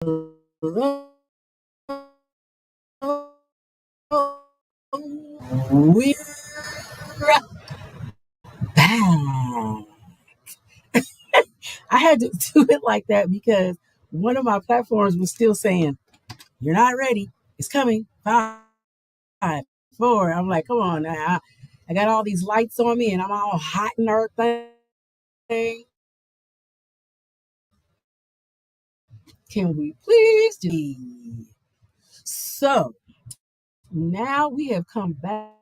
Hello. We're back. I had to do it like that because one of my platforms was still saying, "You're not ready. It's coming. 5, 4." I'm like, "Come on now. I got all these lights on me and I'm all hot and everything. Can we please do?" So now we have come back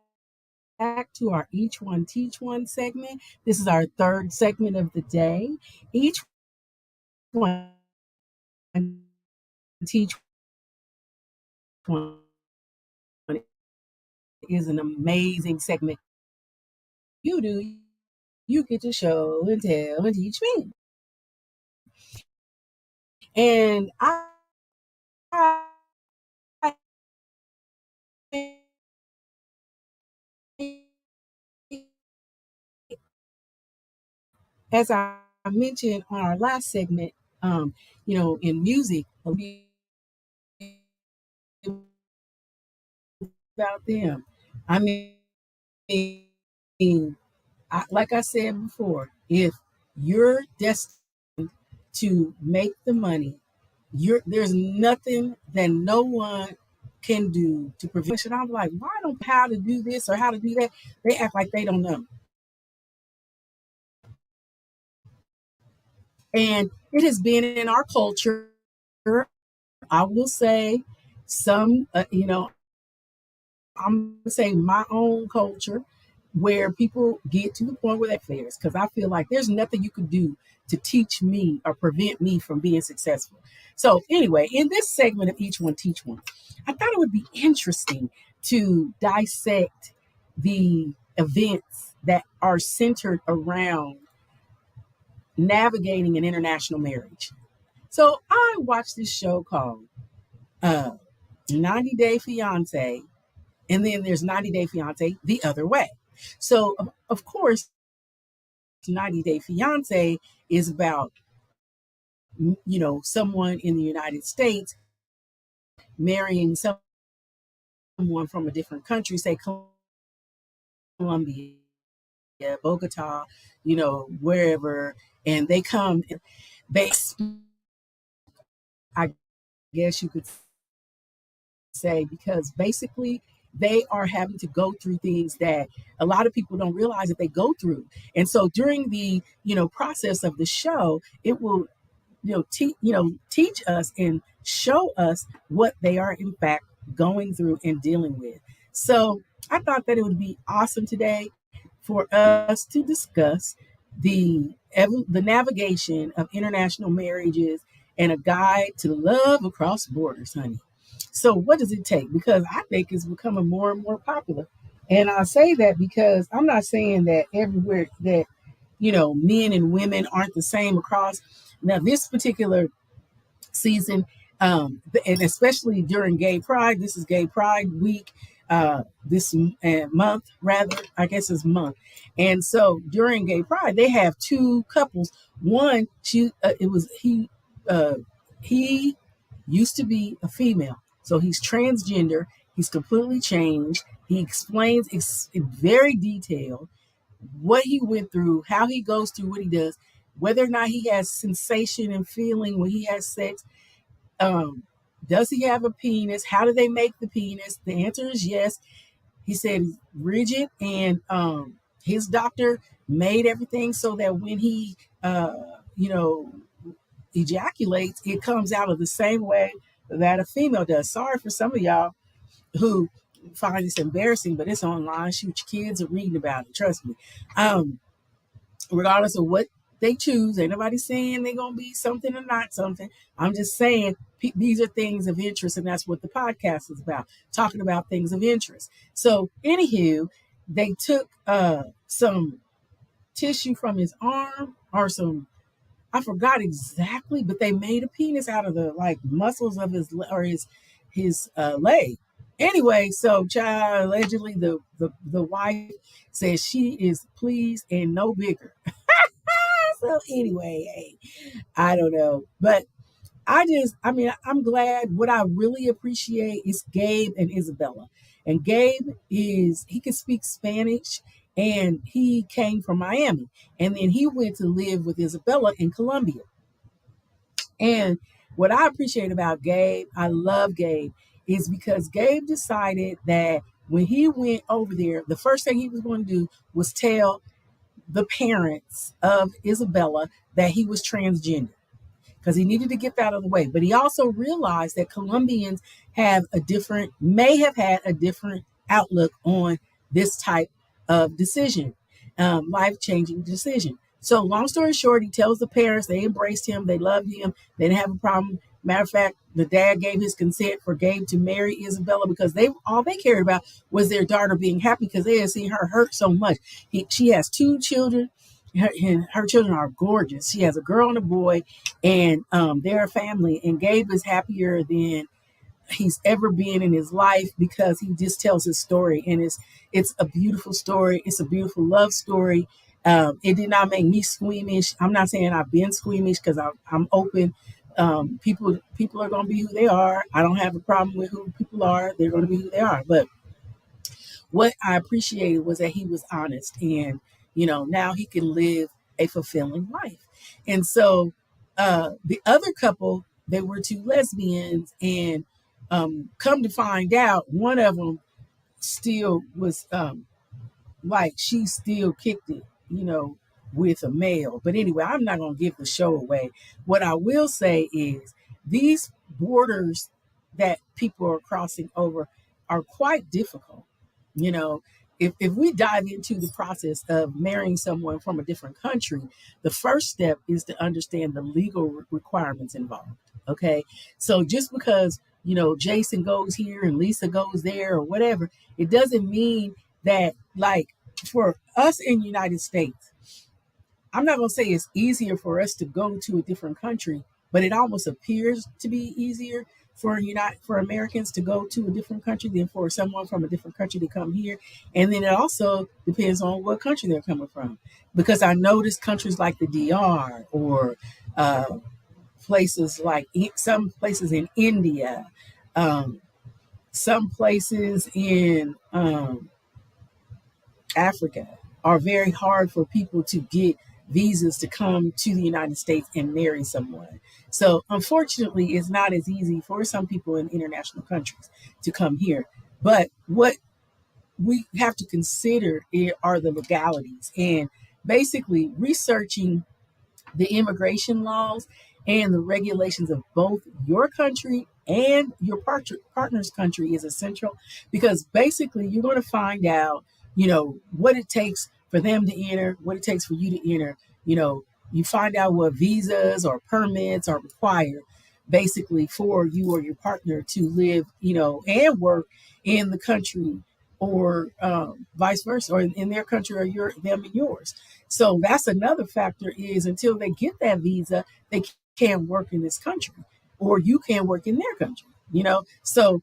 to our Each One Teach One segment. This is our third segment of the day. Each One Teach One is an amazing segment. You do, you get to show and tell and teach me. And I as I mentioned on our last segment, in music, about them. I mean, like I said before, if you're destined to make the money, there's nothing that no one can do to prevent it. I'm like, why don't how to do this or how to do that? They act like they don't know. And it has been in our culture. I will say some, I'm gonna say my own culture where people get to the point where they're fairs because I feel like there's nothing you can do to teach me or prevent me from being successful. So anyway, in this segment of Each One Teach One, I thought it would be interesting to dissect the events that are centered around navigating an international marriage. So I watched this show called uh, 90 Day Fiance, and then there's 90 Day Fiance the other way. So, of course, 90 Day Fiance is about, someone in the United States marrying someone from a different country, say Colombia, Bogota, wherever, and they come, they, I guess you could say, because basically they are having to go through things that a lot of people don't realize that they go through. And so during the, process of the show, it will, teach us and show us what they are in fact going through and dealing with. So I thought that it would be awesome today for us to discuss the navigation of international marriages and a guide to love across borders, honey. So what does it take? Because I think it's becoming more and more popular. And I say that because I'm not saying that everywhere that, men and women aren't the same across. Now, this particular season, and especially during Gay Pride, this is Gay Pride week, this month, rather, I guess it's month. And so during Gay Pride, they have two couples. One, uh, he used to be a female, so he's transgender. He's completely changed. He explains in very detailed what he went through, how he goes through what he does, whether or not he has sensation and feeling when he has sex. um, does he have a penis? How do they make the penis? The answer is yes. He said he's rigid, and his doctor made everything so that when he, you know, ejaculates, it comes out of the same way that a female does. Sorry for some of y'all who find this embarrassing, but it's online. Shoot, your kids are reading about it. Trust me. Um, Regardless of what they choose, ain't nobody saying they're gonna be something or not something. I'm just saying these are things of interest, and that's what the podcast is about, talking about things of interest. So, anywho, they took some tissue from his arm or some, I forgot exactly, but they made a penis out of the like muscles of his leg. Anyway, so child, allegedly the wife says she is pleased and no bigger. So anyway, hey, I don't know, but I'm glad. What I really appreciate is Gabe and Isabella. And Gabe he can speak Spanish, and he came from Miami. And then he went to live with Isabella in Colombia. And what I appreciate about Gabe, I love Gabe, is because Gabe decided that when he went over there, the first thing he was going to do was tell the parents of Isabella that he was transgender because he needed to get that out of the way. But he also realized that Colombians may have had a different outlook on this type of decision, life changing decision. So, long story short, he tells the parents they embraced him, they loved him, they didn't have a problem. Matter of fact, the dad gave his consent for Gabe to marry Isabella because all they cared about was their daughter being happy because they had seen her hurt so much. She has two children. Her children are gorgeous. She has a girl and a boy, and they're a family. And Gabe is happier than he's ever been in his life because he just tells his story, and it's a beautiful story. It's a beautiful love story. It did not make me squeamish. I'm not saying I've been squeamish because I'm open. People are going to be who they are. I don't have a problem with who people are. They're going to be who they are. But what I appreciated was that he was honest, and now he can live a fulfilling life. And so the other couple, they were two lesbians, and come to find out, one of them still was like she still kicked it, with a male. But anyway, I'm not going to give the show away. What I will say is these borders that people are crossing over are quite difficult. You know, if we dive into the process of marrying someone from a different country, the first step is to understand the legal requirements involved. Okay. So just because, Jason goes here and Lisa goes there or whatever, it doesn't mean that, like, for us in the United States, I'm not going to say it's easier for us to go to a different country, but it almost appears to be easier for Americans to go to a different country than for someone from a different country to come here. And then it also depends on what country they're coming from, because I noticed countries like the DR or places like some places in India, some places in Africa are very hard for people to get visas to come to the United States and marry someone. So unfortunately, it's not as easy for some people in international countries to come here. But what we have to consider are the legalities, and basically researching the immigration laws and the regulations of both your country and your partner's country is essential, because basically you're going to find out, what it takes for them to enter, what it takes for you to enter. You find out what visas or permits are required basically for you or your partner to live, and work in the country, or vice versa, or in their country, or them and yours. So that's another factor, is until they get that visa, they can't work in this country, or you can't work in their country. So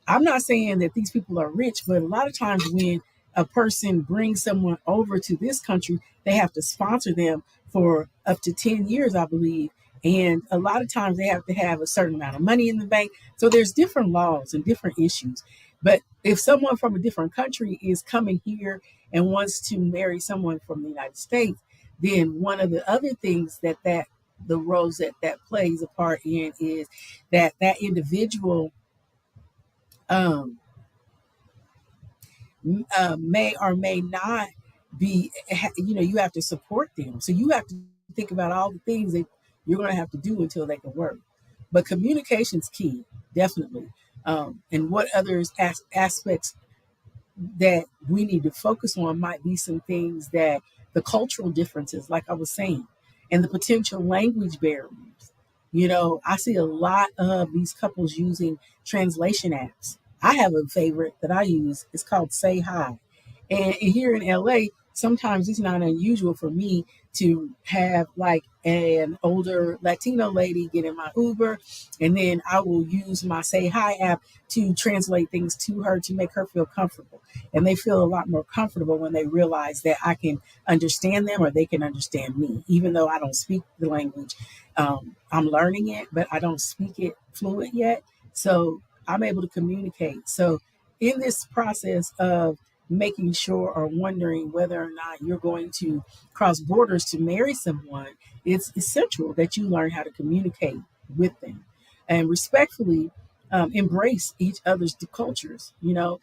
I'm not saying that these people are rich, but a lot of times when a person brings someone over to this country, they have to sponsor them for up to 10 years, I believe. And a lot of times they have to have a certain amount of money in the bank. So there's different laws and different issues. But if someone from a different country is coming here and wants to marry someone from the United States, then one of the other things the roles that plays a part in is that individual um, may or may not be, you have to support them. So you have to think about all the things that you're going to have to do until they can work. But communication's key, definitely. And what others aspects that we need to focus on might be some things that the cultural differences, like I was saying, and the potential language barriers. I see a lot of these couples using translation apps. I have a favorite that I use. It's called Say Hi. And here in LA, sometimes it's not unusual for me to have, like, an older Latino lady get in my Uber, and then I will use my Say Hi app to translate things to her to make her feel comfortable. And they feel a lot more comfortable when they realize that I can understand them or they can understand me, even though I don't speak the language. I'm learning it, but I don't speak it fluent yet. So I'm able to communicate. So in this process of making sure or wondering whether or not you're going to cross borders to marry someone, it's essential that you learn how to communicate with them and respectfully embrace each other's cultures. You know,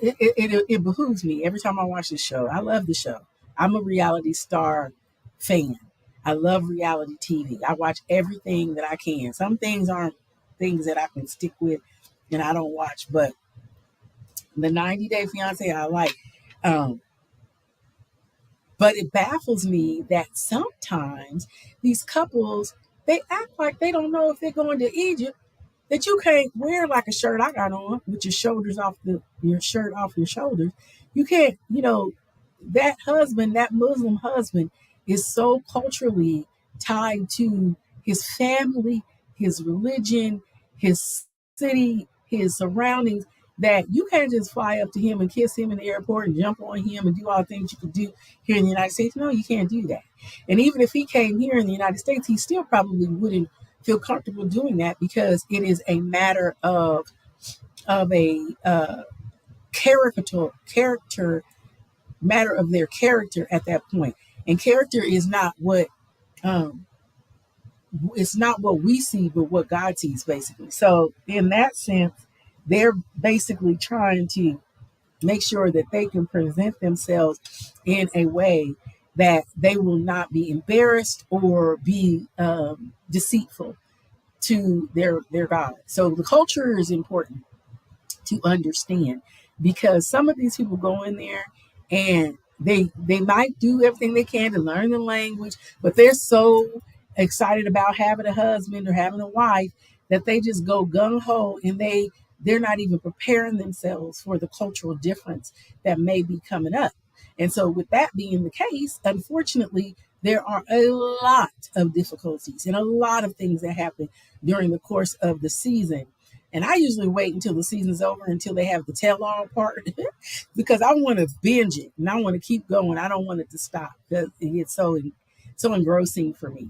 it behooves me every time I watch this show. I love the show. I'm a reality star fan. I love reality TV. I watch everything that I can. Some things aren't things that I can stick with and I don't watch, but the 90-Day Fiance I like. Um, but it baffles me that sometimes these couples, they act like they don't know if they're going to Egypt, that you can't wear like a shirt I got on with your shoulders off your shirt off your shoulders. You can't, that husband, that Muslim husband is so culturally tied to his family, his religion, his city, his surroundings, that you can't just fly up to him and kiss him in the airport and jump on him and do all the things you could do here in the United States. No, you can't do that. And even if he came here in the United States, he still probably wouldn't feel comfortable doing that because it is a matter of a character matter of their character at that point. And character is not what um, it's not what we see, but what God sees, basically. So in that sense, they're basically trying to make sure that they can present themselves in a way that they will not be embarrassed or be deceitful to their God. So the culture is important to understand because some of these people go in there and they might do everything they can to learn the language, but they're so excited about having a husband or having a wife that they just go gung ho and they're not even preparing themselves for the cultural difference that may be coming up. And so with that being the case, unfortunately, there are a lot of difficulties and a lot of things that happen during the course of the season. And I usually wait until the season's over until they have the tell all part because I want to binge it and I want to keep going. I don't want it to stop because it gets so engrossing for me.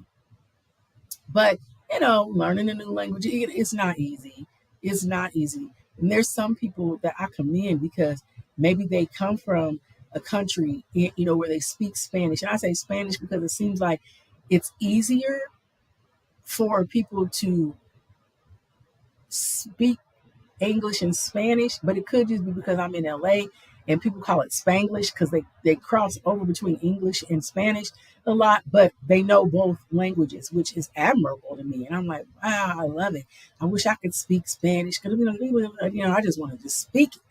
But learning a new language, it's not easy. It's not easy. And there's some people that I commend because maybe they come from a country, where they speak Spanish. And I say Spanish because it seems like it's easier for people to speak English and Spanish, but it could just be because I'm in LA and people call it Spanglish because they cross over between English and Spanish a lot, but they know both languages, which is admirable to me. And I'm like, wow, I love it. I wish I could speak Spanish because I just want to just speak it.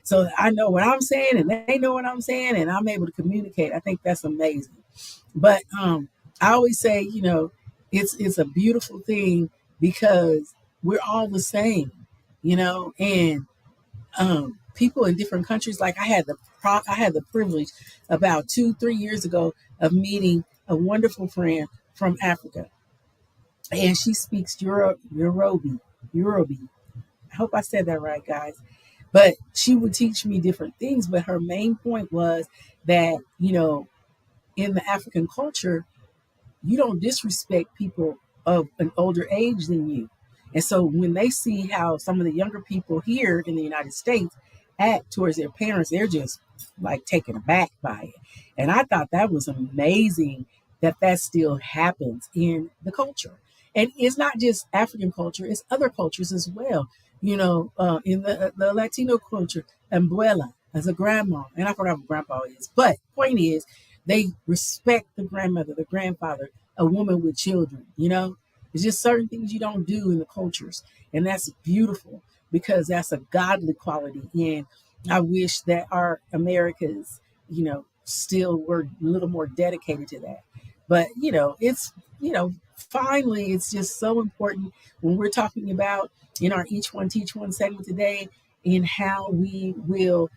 So I know what I'm saying and they know what I'm saying and I'm able to communicate. I think that's amazing. But I always say, it's a beautiful thing because we're all the same, and people in different countries. Like I had the privilege about 2-3 years ago of meeting a wonderful friend from Africa, and she speaks Yoruba. I hope I said that right, guys. But she would teach me different things. But her main point was that in the African culture, you don't disrespect people of an older age than you. And so when they see how some of the younger people here in the United States act towards their parents, they're just like taken aback by it. And I thought that was amazing that still happens in the culture. And it's not just African culture, it's other cultures as well. In the Latino culture, abuela as a grandma, and I forgot what grandpa is. But point is, they respect the grandmother, the grandfather, a woman with children. It's just certain things you don't do in the cultures, and that's beautiful because that's a godly quality. And I wish that our Americas, still were a little more dedicated to that. But it's finally, it's just so important when we're talking about in our Each One Teach One segment today in how we will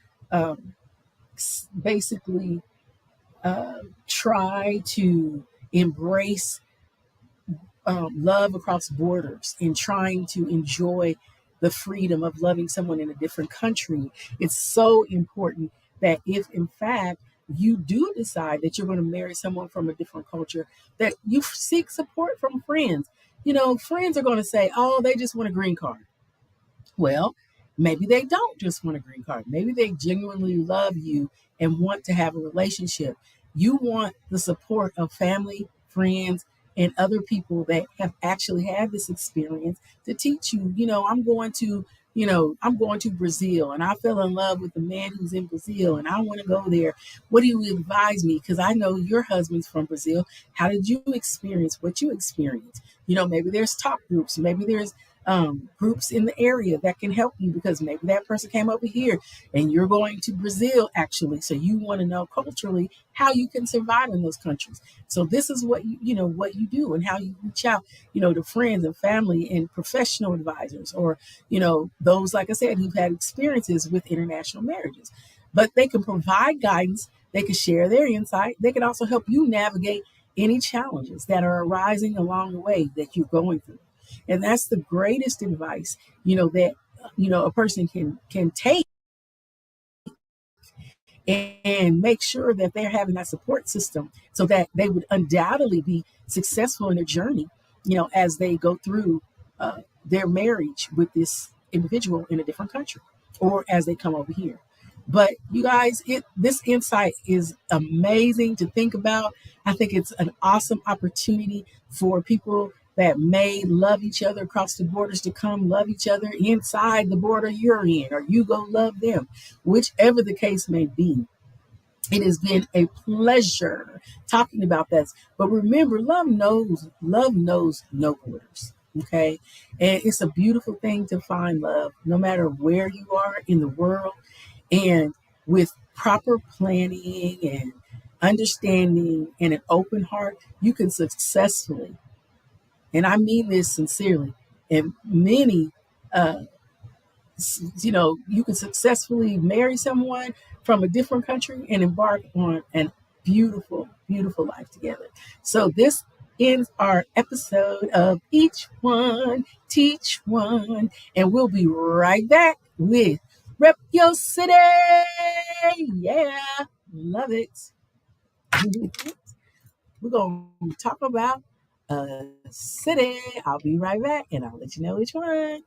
basically try to embrace love across borders and trying to enjoy the freedom of loving someone in a different country, it's so important that if in fact you do decide that you're going to marry someone from a different culture, that you seek support from friends. You know, friends are going to say, oh, they just want a green card. Well, maybe they don't just want a green card. Maybe they genuinely love you and want to have a relationship. You want the support of family, friends, and other people that have actually had this experience to teach you, I'm going to Brazil and I fell in love with the man who's in Brazil and I want to go there. What do you advise me? Because I know your husband's from Brazil. How did you experience what you experienced? Maybe there's talk groups, maybe there's groups in the area that can help you because maybe that person came over here and you're going to Brazil actually. So you want to know culturally how you can survive in those countries. So this is what you do and how you reach out, to friends and family and professional advisors or, those, like I said, who've had experiences with international marriages. But they can provide guidance, they can share their insight, they can also help you navigate any challenges that are arising along the way that you're going through. And that's the greatest advice, that a person can take and make sure that they're having that support system so that they would undoubtedly be successful in their journey, as they go through their marriage with this individual in a different country or as they come over here. But you guys, this insight is amazing to think about. I think it's an awesome opportunity for people that may love each other across the borders to come love each other inside the border you're in, or you go love them, whichever the case may be. It has been a pleasure talking about this. But remember, love knows no borders. Okay. And it's a beautiful thing to find love no matter where you are in the world. And with proper planning and understanding and an open heart, you can successfully, and I mean this sincerely, and many uh, you can successfully marry someone from a different country and embark on an beautiful, beautiful life together. So this ends our episode of Each One, Teach One, and we'll be right back with Rep Your City. Yeah, love it. We're going to talk about a city. I'll be right back and I'll let you know which one.